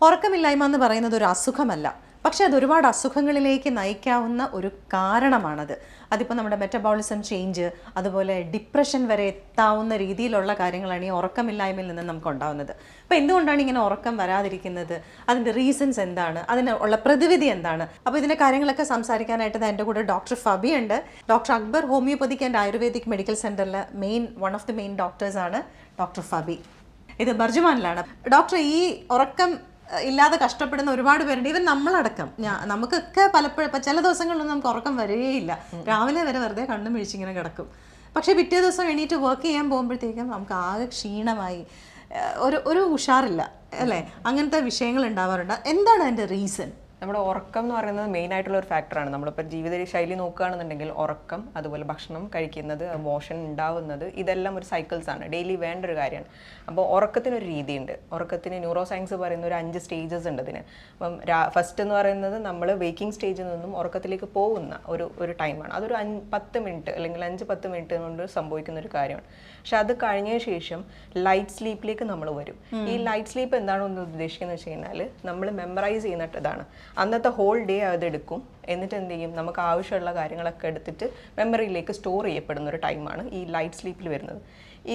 ഉറക്കമില്ലായ്മ എന്ന് പറയുന്നത് ഒരു അസുഖമല്ല, പക്ഷെ അത് ഒരുപാട് അസുഖങ്ങളിലേക്ക് നയിക്കാവുന്ന ഒരു കാരണമാണത്. അതിപ്പോൾ നമ്മുടെ മെറ്റബോളിസം ചേഞ്ച്, അതുപോലെ ഡിപ്രഷൻ വരെ എത്താവുന്ന രീതിയിലുള്ള കാര്യങ്ങളാണ് ഈ ഉറക്കമില്ലായ്മയിൽ നിന്ന് നമുക്ക് ഉണ്ടാകുന്നത്. അപ്പോൾ എന്തുകൊണ്ടാണ് ഇങ്ങനെ ഉറക്കം വരാതിരിക്കുന്നത്, അതിൻ്റെ റീസൺസ് എന്താണ്, അതിന് ഉള്ള പ്രതിവിധി എന്താണ്? അപ്പോൾ ഇതിൻ്റെ കാര്യങ്ങളൊക്കെ സംസാരിക്കാനായിട്ട് എൻ്റെ കൂടെ ഡോക്ടർ ഫബി ഉണ്ട്. Doctor Akbar homeopathic and ayurvedic medical സെൻറ്ററിലെ വൺ ഓഫ് ദി മെയിൻ ഡോക്ടേഴ്സാണ് ഡോക്ടർ ഫബി. ഇത് ബർജുമാനിലാണ്. ഡോക്ടർ, ഈ ഉറക്കം ഇല്ലാതെ കഷ്ടപ്പെടുന്ന ഒരുപാട് പേരുണ്ട്, ഈവൻ നമ്മളടക്കം. നമുക്കൊക്കെ പലപ്പോഴും ഇപ്പം ചില ദിവസങ്ങളിലൊന്നും നമുക്ക് ഉറക്കം വരികയില്ല, രാവിലെ വരെ വെറുതെ കണ്ണും മിഴിച്ചിങ്ങനെ കിടക്കും. പക്ഷേ പിറ്റേ ദിവസം എണീറ്റ് വർക്ക് ചെയ്യാൻ പോകുമ്പോഴത്തേക്കും നമുക്ക് ആകെ ക്ഷീണമായി, ഒരു ഉഷാറില്ല അല്ലേ? അങ്ങനത്തെ വിഷയങ്ങൾ ഉണ്ടാവാറുണ്ട്. എന്താണ് അതിൻ്റെ റീസൺ? നമ്മുടെ ഉറക്കം എന്ന് പറയുന്നത് മെയിൻ ആയിട്ടുള്ള ഒരു ഫാക്ടറാണ്. നമ്മളിപ്പോൾ ജീവിത ശൈലി നോക്കുകയാണെന്നുണ്ടെങ്കിൽ ഉറക്കം, അതുപോലെ ഭക്ഷണം കഴിക്കുന്നത്, മോഷൻ ഉണ്ടാവുന്നത്, ഇതെല്ലാം ഒരു സൈക്കിൾസ് ആണ്, ഡെയിലി വേണ്ട ഒരു കാര്യമാണ്. അപ്പോൾ ഉറക്കത്തിനൊരു രീതിയുണ്ട്. ഉറക്കത്തിന് ന്യൂറോ സയൻസ് പറയുന്ന ഒരു 5 സ്റ്റേജസ് ഉണ്ട് ഇതിന്. അപ്പം ഫസ്റ്റ് എന്ന് പറയുന്നത് നമ്മൾ വേക്കിംഗ് സ്റ്റേജിൽ നിന്നും ഉറക്കത്തിലേക്ക് പോകുന്ന ഒരു ടൈമാണ്. അതൊരു 10 മിനിറ്റ് അല്ലെങ്കിൽ 5-10 മിനിറ്റ് കൊണ്ട് സംഭവിക്കുന്ന ഒരു കാര്യമാണ്. പക്ഷെ അത് കഴിഞ്ഞ ശേഷം ലൈറ്റ് സ്ലീപ്പിലേക്ക് നമ്മൾ വരും. ഈ ലൈറ്റ് സ്ലീപ്പ് എന്താണെന്ന് ഉദ്ദേശിക്കുന്നത് വെച്ച് കഴിഞ്ഞാൽ നമ്മൾ മെമ്മറൈസ് ചെയ്യുന്ന ഇതാണ്. അന്നത്തെ ഹോൾ ഡേ അതെടുക്കും, എന്നിട്ട് എന്ത് ചെയ്യും, നമുക്ക് ആവശ്യമുള്ള കാര്യങ്ങളൊക്കെ എടുത്തിട്ട് മെമ്മറിയിലേക്ക് സ്റ്റോർ ചെയ്യപ്പെടുന്ന ഒരു ടൈമാണ് ഈ ലൈറ്റ് സ്ലീപ്പിൽ വരുന്നത്.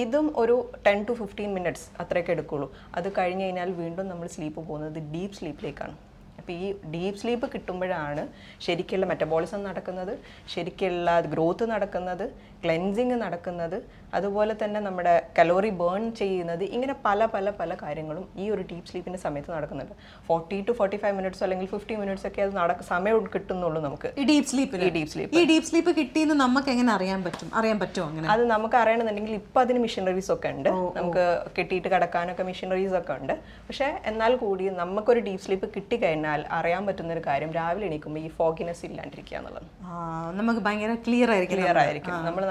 ഇതും ഒരു 10 to 15 മിനിറ്റ്സ് അത്രയൊക്കെ എടുക്കുള്ളൂ. അത് കഴിഞ്ഞ് കഴിഞ്ഞാൽ വീണ്ടും നമ്മൾ സ്ലീപ്പ് പോകുന്നത് ഡീപ്പ് സ്ലീപ്പിലേക്കാണ്. അപ്പോൾ ഈ ഡീപ്പ് സ്ലീപ്പ് കിട്ടുമ്പോഴാണ് ശരിക്കുള്ള മെറ്റബോളിസം നടക്കുന്നത്, ശരിക്കുള്ള ഗ്രോത്ത് നടക്കുന്നത്, ക്ലെൻസിങ് നടക്കുന്നത്, അതുപോലെ തന്നെ നമ്മുടെ കലോറി ബേൺ ചെയ്യുന്നത്. ഇങ്ങനെ പല പല പല കാര്യങ്ങളും ഈ ഒരു ഡീപ്പ് സ്ലീപ്പിൻ്റെ സമയത്ത് നടക്കുന്നുണ്ട്. 40 to 45 മിനിറ്റ്സ് അല്ലെങ്കിൽ 50 മിനിറ്റ്സ് ഒക്കെ അത് സമയം കിട്ടുന്നുള്ളൂ നമുക്ക് ഈ ഡീപ്പ് സ്ലീപ്പ് കിട്ടിയെന്ന് നമുക്ക് എങ്ങനെ അറിയാൻ പറ്റുമോ? അങ്ങനെ അത് നമുക്ക് അറിയണമെന്നുണ്ടെങ്കിൽ ഇപ്പം അതിന് മെഷീനറീസ് ഒക്കെ ഉണ്ട്, നമുക്ക് കിട്ടിയിട്ട് കിടക്കാനൊക്കെ മെഷീനറീസ് ഒക്കെ ഉണ്ട്. പക്ഷേ എന്നാൽ കൂടി നമുക്കൊരു ഡീപ്പ് സ്ലീപ്പ് കിട്ടിക്കഴിഞ്ഞാൽ അറിയാൻ പറ്റുന്നൊരു കാര്യം, രാവിലെ എണീക്കുമ്പോൾ ഈ ഫോഗിനെസ് ഇല്ലാണ്ടിരിക്കുക എന്നുള്ളത്. നമുക്ക് ഭയങ്കര ക്ലിയർ ആയിരിക്കും, നമ്മൾ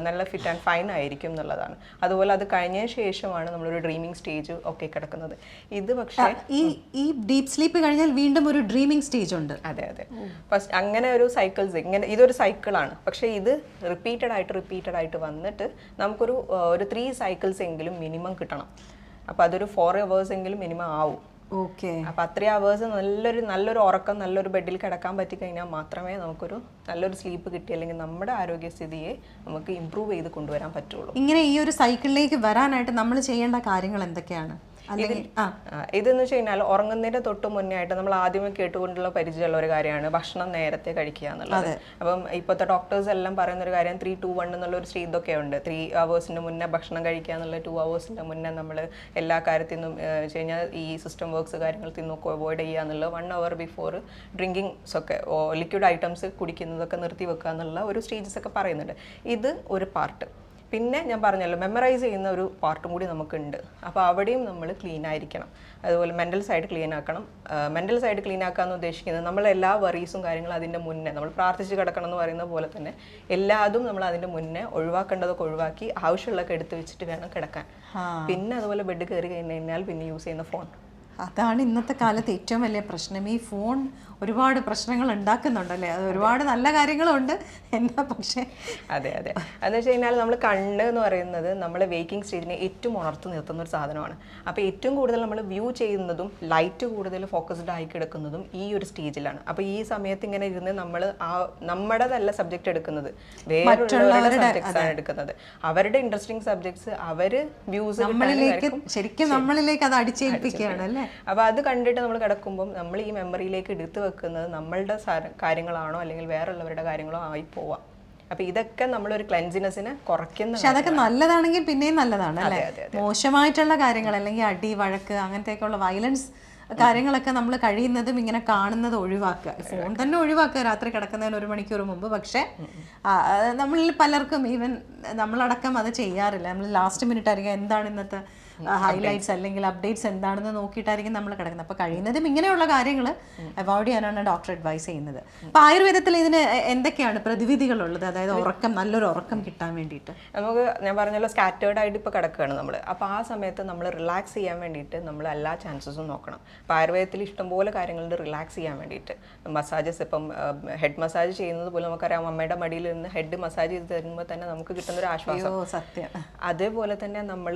നല്ല ഫിറ്റ് ആൻഡ് ഫൈൻ ആയിരിക്കും എന്നുള്ളതാണ്. അതുപോലെ അത് കഴിഞ്ഞ ശേഷമാണ് നമ്മളൊരു ഡ്രീമിംഗ് സ്റ്റേജ് ഒക്കെ കിടക്കുന്നത്. ഇത് പക്ഷേ ഈ ഡീപ്പ് സ്ലീപ്പ് കഴിഞ്ഞാൽ വീണ്ടും ഒരു ഡ്രീമിംഗ് സ്റ്റേജ് ഉണ്ട്. അതെ. ഫസ്റ്റ് അങ്ങനെ ഒരു സൈക്കിൾസ്, ഇതൊരു സൈക്കിളാണ്. പക്ഷേ ഇത് റിപ്പീറ്റഡ് ആയിട്ട് വന്നിട്ട് നമുക്കൊരു 3 സൈക്കിൾസ് എങ്കിലും മിനിമം കിട്ടണം. അപ്പോൾ അതൊരു 4 hours എങ്കിലും മിനിമം ആവും. ഓക്കെ. അപ്പോൾ 3 hours നല്ലൊരു ഉറക്കം, നല്ലൊരു ബെഡിൽ കിടക്കാൻ പറ്റിക്കഴിഞ്ഞാൽ മാത്രമേ നമുക്കൊരു നല്ലൊരു സ്ലീപ്പ് കിട്ടി, അല്ലെങ്കിൽ നമ്മുടെ ആരോഗ്യസ്ഥിതിയെ നമുക്ക് ഇമ്പ്രൂവ് ചെയ്ത് കൊണ്ടുവരാൻ പറ്റുള്ളൂ. ഇങ്ങനെ ഈ ഒരു സൈക്കിളിലേക്ക് വരാനായിട്ട് നമ്മൾ ചെയ്യേണ്ട കാര്യങ്ങൾ എന്തൊക്കെയാണ്? ഇതെന്ന് വെച്ച് കഴിഞ്ഞാൽ ഉറങ്ങുന്നതിന്റെ തൊട്ട് മുന്നേ ആയിട്ട് നമ്മൾ ആദ്യമേ കേട്ടുകൊണ്ടുള്ള പരിചയമുള്ള ഒരു കാര്യമാണ് ഭക്ഷണം നേരത്തെ കഴിക്കുക എന്നുള്ളത്. അപ്പം ഇപ്പോഴത്തെ ഡോക്ടേഴ്സ് എല്ലാം പറയുന്ന ഒരു കാര്യം 3-2-1 എന്നുള്ള ഒരു ഇതൊക്കെ ഉണ്ട്. 3 hours മുന്നേ ഭക്ഷണം കഴിക്കുക എന്നുള്ള, 2 hours മുന്നേ നമ്മൾ എല്ലാ കാര്യത്തിൽ നിന്നും വെച്ച് കഴിഞ്ഞാൽ ഈ സിസ്റ്റം വർക്ക്സ് കാര്യങ്ങളിൽ നിന്നൊക്കെ അവോയ്ഡ് ചെയ്യുക എന്നുള്ളത്, 1 hour ബിഫോർ ഡ്രിങ്കിങ്സ് ഒക്കെ ലിക്വിഡ് ഐറ്റംസ് കുടിക്കുന്നതൊക്കെ നിർത്തി വെക്കുക എന്നുള്ള ഒരു സ്റ്റേജസ് ഒക്കെ പറയുന്നുണ്ട്. ഇത് ഒരു പാർട്ട്. പിന്നെ ഞാൻ പറഞ്ഞല്ലോ, മെമ്മറൈസ് ചെയ്യുന്ന ഒരു പാർട്ടും കൂടി നമുക്കുണ്ട്. അപ്പോൾ അവിടെയും നമ്മൾ ക്ലീൻ ആയിരിക്കണം. അതുപോലെ മെൻ്റൽ സൈഡ് ക്ലീൻ ആക്കണം. മെൻ്റൽ സൈഡ് ക്ലീൻ ആക്കാമെന്ന് ഉദ്ദേശിക്കുന്നത് നമ്മൾ എല്ലാ വറീസും കാര്യങ്ങളും അതിൻ്റെ മുന്നേ നമ്മൾ പ്രാർത്ഥിച്ച് കിടക്കണം എന്ന് പറയുന്ന പോലെ തന്നെ എല്ലാതും നമ്മൾ അതിൻ്റെ മുന്നേ ഒഴിവാക്കേണ്ടതൊക്കെ ഒഴിവാക്കി ആവശ്യമുള്ളതൊക്കെ എടുത്ത് വെച്ചിട്ട് വേണം കിടക്കാൻ. പിന്നെ അതുപോലെ ബെഡ് കയറി കഴിഞ്ഞാൽ പിന്നെ യൂസ് ചെയ്യുന്ന ഫോൺ. അതാണ് ഇന്നത്തെ കാലത്ത് ഏറ്റവും വലിയ പ്രശ്നം. ഈ ഫോൺ ഒരുപാട് പ്രശ്നങ്ങൾ ഉണ്ടാക്കുന്നുണ്ടല്ലേ? അത് ഒരുപാട് നല്ല കാര്യങ്ങളുണ്ട്, എന്താ പക്ഷേ അതെ എന്ന് വെച്ച് കഴിഞ്ഞാൽ നമ്മൾ കണ്ണ് എന്ന് പറയുന്നത് നമ്മളെ വേക്കിംഗ് സ്റ്റേജിനെ ഏറ്റവും ഉണർത്തി നിർത്തുന്ന ഒരു സാധനമാണ്. അപ്പോൾ ഏറ്റവും കൂടുതൽ നമ്മൾ വ്യൂ ചെയ്യുന്നതും ലൈറ്റ് കൂടുതൽ ഫോക്കസ്ഡ് ആയി കിടക്കുന്നതും ഈ ഒരു സ്റ്റേജിലാണ്. അപ്പോൾ ഈ സമയത്ത് ഇങ്ങനെ ഇരുന്ന് നമ്മൾ നമ്മുടേതല്ല സബ്ജക്റ്റ് എടുക്കുന്നത്, വേറൊരുവരുടെ സബ്ജക്ട്സ് ആണ് എടുക്കുന്നത്. അവരുടെ ഇൻട്രസ്റ്റിംഗ് സബ്ജക്ട്സ് അവര് വ്യൂസ് ശരിക്കും നമ്മളിലേക്ക് അത് അടിച്ചേൽപ്പിക്കുകയാണ് അല്ലേ? അപ്പോൾ അത് കണ്ടിട്ട് നമ്മൾ കിടക്കുമ്പോൾ നമ്മൾ ഈ മെമ്മറിയിലേക്ക് എടുത്തു വെക്കുന്നത് നമ്മളുടെ കാര്യങ്ങളാണോ അല്ലെങ്കിൽ വേറുള്ളവരുടെ കാര്യങ്ങളോ ആയി പോവാം. അപ്പൊ ഇതൊക്കെ നമ്മളൊരു ക്ലെൻസിനെസ്സിനെ കുറയ്ക്കുന്ന. പക്ഷെ അതൊക്കെ നല്ലതാണെങ്കിൽ പിന്നെയും നല്ലതാണ് അല്ലേ? മോശമായിട്ടുള്ള കാര്യങ്ങൾ അല്ലെങ്കിൽ അടി, വഴക്ക്, അങ്ങനത്തെയൊക്കെയുള്ള വയലൻസ് കാര്യങ്ങളൊക്കെ നമ്മൾ കഴിയുന്നതും ഇങ്ങനെ കാണുന്നത് ഒഴിവാക്കുക. ഫോൺ തന്നെ ഒഴിവാക്കുക രാത്രി കിടക്കുന്നതിന് 1 മണിക്കൂർ മുമ്പ്. പക്ഷേ നമ്മളിൽ പലർക്കും, ഈവൻ നമ്മളടക്കം അത് ചെയ്യാറില്ല. നമ്മൾ ലാസ്റ്റ് മിനിറ്റ് ആയിരിക്കും എന്താണ് ഇന്നത്തെ ഹൈലൈറ്റ്സ് അല്ലെങ്കിൽ അപ്ഡേറ്റ്സ് എന്താണെന്ന് നോക്കിയിട്ടായിരിക്കും നമ്മൾ കിടക്കുന്നത്. അപ്പോൾ കഴിയുന്നതും ഇങ്ങനെയുള്ള കാര്യങ്ങൾ അവോയ്ഡ് ചെയ്യാനാണ് ഡോക്ടർ അഡ്വൈസ് ചെയ്യുന്നത്. അപ്പോൾ ആയുർവേദത്തിൽ ഇതിന് എന്തൊക്കെയാണ് പ്രതിവിധികളുള്ളത്? അതായത് നല്ലൊരു ഉറക്കം കിട്ടാൻ വേണ്ടിയിട്ട് നമുക്ക്, ഞാൻ പറഞ്ഞല്ലോ, സ്കാറ്റേർഡ് ആയിട്ട് ഇപ്പോൾ കിടക്കുകയാണ് നമ്മൾ. അപ്പോൾ ആ സമയത്ത് നമ്മൾ റിലാക്സ് ചെയ്യാൻ വേണ്ടിയിട്ട് നമ്മൾ എല്ലാ ചാൻസസും നോക്കണം. അപ്പോൾ ആയുർവേദത്തിൽ ഇഷ്ടംപോലെ കാര്യങ്ങളുണ്ട് റിലാക്സ് ചെയ്യാൻ വേണ്ടിയിട്ട്. മസാജസ്, ഇപ്പം ഹെഡ് മസാജ് ചെയ്യുന്നത് പോലും നമുക്കറിയാം, അമ്മയുടെ മടിയിൽ നിന്ന് ഹെഡ് മസാജ് ചെയ്ത് തരുമ്പോൾ തന്നെ നമുക്ക് കിട്ടുന്ന ഒരു ആശ്വാസം. സത്യം. അതേപോലെ തന്നെ നമ്മൾ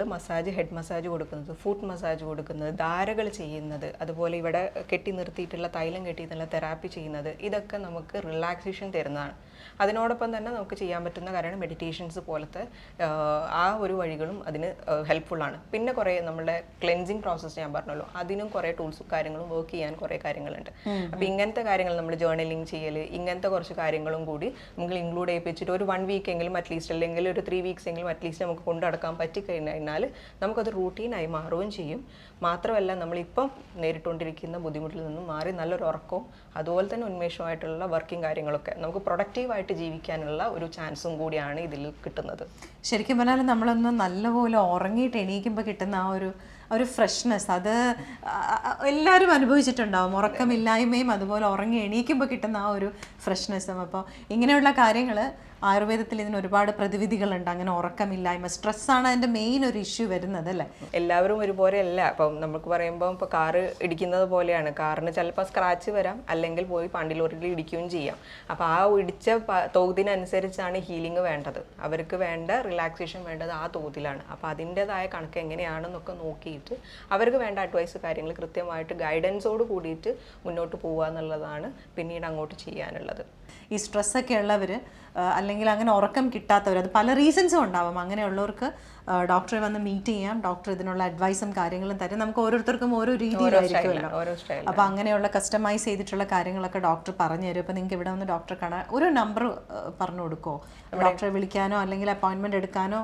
ഹെഡ് മസാജ് മസാജ് കൊടുക്കുന്നത്, ഫുട്ട് മസാജ് കൊടുക്കുന്നത്, ധാരകൾ ചെയ്യുന്നത്, അതുപോലെ ഇവിടെ കെട്ടി നിർത്തിയിട്ടുള്ള തൈലം കെട്ടിയിട്ടുള്ള തെറാപ്പി ചെയ്യുന്നത്, ഇതൊക്കെ നമുക്ക് റിലാക്സേഷൻ തരുന്നതാണ്. അതിനോടൊപ്പം തന്നെ നമുക്ക് ചെയ്യാൻ പറ്റുന്ന കാര്യമാണ് മെഡിറ്റേഷൻസ് പോലത്തെ ആ ഒരു വഴികളും അതിന് ഹെൽപ്ഫുള്ളാണ്. പിന്നെ കുറേ നമ്മുടെ ക്ലെൻസിങ് പ്രോസസ്സ് ഞാൻ പറഞ്ഞല്ലോ, അതിനും കുറേ ടൂൾസും കാര്യങ്ങളും വർക്ക് ചെയ്യാൻ കുറേ കാര്യങ്ങളുണ്ട്. അപ്പോൾ ഇങ്ങനത്തെ കാര്യങ്ങൾ നമ്മൾ ജേർണലിങ് ചെയ്യൽ, ഇങ്ങനത്തെ കുറച്ച് കാര്യങ്ങളും കൂടി നമുക്ക് ഇൻക്ലൂഡ് ചെയ്യിപ്പിച്ചിട്ട് ഒരു 1 വീക്ക് എങ്കിലും അറ്റ്ലീസ്റ്റ്, അല്ലെങ്കിൽ ഒരു 3 വീക്സ് എങ്കിലും അറ്റ്ലീസ്റ്റ് നമുക്ക് കൊണ്ടുനടക്കാൻ പറ്റിക്കഴിഞ്ഞാൽ നമുക്കത് റൂട്ടീനായി മാറുകയും ചെയ്യും. മാത്രമല്ല നമ്മളിപ്പം നേരിട്ടുകൊണ്ടിരിക്കുന്ന ബുദ്ധിമുട്ടിൽ നിന്നും മാറി നല്ലൊരു ഉറക്കവും അതുപോലെ തന്നെ ഉന്മേഷമായിട്ടുള്ള വർക്കിംഗ് കാര്യങ്ങളൊക്കെ നമുക്ക് പ്രൊഡക്റ്റീവായിട്ട് ജീവിക്കാനുള്ള ഒരു ചാൻസും കൂടിയാണ് ഇതിൽ കിട്ടുന്നത്. ശരിക്കും പറഞ്ഞാൽ നമ്മളൊന്ന് നല്ലപോലെ ഉറങ്ങിയിട്ട് എണീക്കുമ്പോൾ കിട്ടുന്ന ആ ഒരു ഫ്രഷ്നെസ്, അത് എല്ലാവരും അനുഭവിച്ചിട്ടുണ്ടാവും. ഉറക്കമില്ലായ്മയും അതുപോലെ ഉറങ്ങി എണീക്കുമ്പോൾ കിട്ടുന്ന ആ ഒരു ഫ്രഷ്നെസ്സും. അപ്പോൾ ഇങ്ങനെയുള്ള കാര്യങ്ങൾ ആയുർവേദത്തിൽ ഇതിന് ഒരുപാട് പ്രതിവിധികളുണ്ട്. അങ്ങനെ ഉറക്കമില്ലായ്മ, സ്ട്രെസ്സാണ് അതിൻ്റെ മെയിൻ ഒരു ഇഷ്യൂ വരുന്നത് അല്ലേ? എല്ലാവരും ഒരുപോലെ അല്ല. അപ്പം നമുക്ക് പറയുമ്പോൾ ഇപ്പോൾ കാറ് ഇടിക്കുന്നത് പോലെയാണ്. കാറിന് ചിലപ്പോൾ സ്ക്രാച്ച് വരാം, അല്ലെങ്കിൽ പോയി പാണ്ടിലോറിൽ ഇടിക്കുകയും ചെയ്യാം. അപ്പോൾ ആ ഇടിച്ച തോതിനനുസരിച്ചാണ് ഹീലിംഗ് വേണ്ടത്. അവർക്ക് വേണ്ട റിലാക്സേഷൻ വേണ്ടത് ആ തോതിലാണ്. അപ്പോൾ അതിൻ്റെതായ കണക്ക് എങ്ങനെയാണെന്നൊക്കെ നോക്കിയിട്ട് അവർക്ക് വേണ്ട അഡ്വൈസ് കാര്യങ്ങൾ കൃത്യമായിട്ട് ഗൈഡൻസോട് കൂടിയിട്ട് മുന്നോട്ട് പോകുക എന്നുള്ളതാണ് പിന്നീട് അങ്ങോട്ട് ചെയ്യാനുള്ളത്. ഈ സ്ട്രെസ്സൊക്കെ ഉള്ളവർ അല്ലെങ്കിൽ അങ്ങനെ ഉറക്കം കിട്ടാത്തവർ, അത് പല റീസൺസും ഉണ്ടാവും. അങ്ങനെയുള്ളവർക്ക് ഡോക്ടറെ വന്ന് മീറ്റ് ചെയ്യാം. ഡോക്ടർ ഇതിനുള്ള അഡ്വൈസും കാര്യങ്ങളും തരും. നമുക്ക് ഓരോരുത്തർക്കും ഓരോ രീതിയിലായിരിക്കുമല്ലോ. അപ്പോൾ അങ്ങനെയുള്ള കസ്റ്റമൈസ് ചെയ്തിട്ടുള്ള കാര്യങ്ങളൊക്കെ ഡോക്ടർ പറഞ്ഞു തരും. അപ്പോൾ നിങ്ങൾക്ക് ഇവിടെ വന്ന് ഡോക്ടറെ കാണാൻ ഒരു നമ്പർ പറഞ്ഞു കൊടുക്കുമോ? ഡോക്ടറെ വിളിക്കാനോ അല്ലെങ്കിൽ അപ്പോയിൻമെൻറ്റ് എടുക്കാനോ?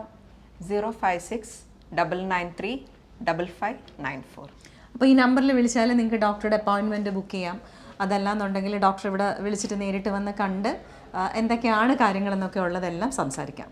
056-993-5594. അപ്പോൾ ഈ നമ്പറിൽ വിളിച്ചാൽ നിങ്ങൾക്ക് ഡോക്ടറുടെ അപ്പോയിൻമെൻറ്റ് ബുക്ക് ചെയ്യാം. അതല്ലാന്നുണ്ടെങ്കിൽ ഡോക്ടർ ഇവിടെ വിളിച്ചിട്ട് നേരിട്ട് വന്ന് കണ്ട് എന്തൊക്കെയാണ് കാര്യങ്ങളെന്നൊക്കെ ഉള്ളതെല്ലാം സംസാരിക്കാം.